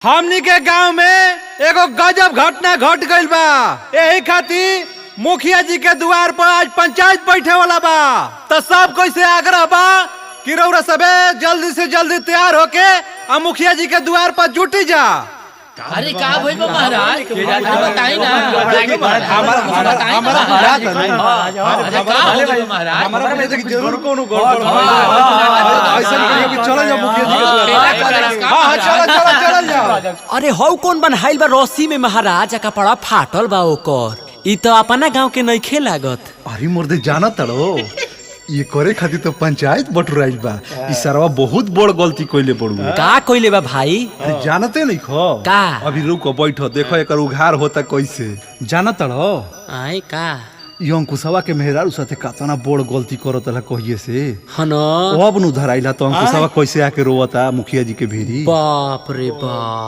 हमनी के गांव में एगो गजब घटना घट गइल बा। यही खातिर मुखिया जी के द्वार पर आज पंचायत बैठे वाला बा। तो सब कोई से आग्रह बा कि रउरा सबे जल्दी से जल्दी तैयार होके आ मुखिया जी के द्वार पर जुटी जा। अरे का भइल बा महाराज, बताई ना। हमारा में जरूर कोनो गड़बड़ ऐसा नहीं कि चल जा मुखिया जी के द्वार। हां चल जा। अरे हौ कौन बनहाइल बा रस्सी में महाराज, कपड़ा फाटल बा ओकर। ई तो अपना गांव के नइखे लागत। अरे मुर्दे जाना तड़ो ये करे खातिर तो पंचायत बटुराइल बा। ई सरवा बहुत बड़ गलती कइले बड़ू। का कइले बा भाई? अरे जानते नहीं खो का? अभी रुको बैठो देखो एकर उघार होता कैसे। जाना तड़ो आए का ई अंकुशवा के मेहरारू साथे कातना बड़ गलती करत ला कहिए से। हनो अब नु धराइला तो अंकुशवा कैसे आके रोवता मुखिया जी के भीरी। बाप रे बाप।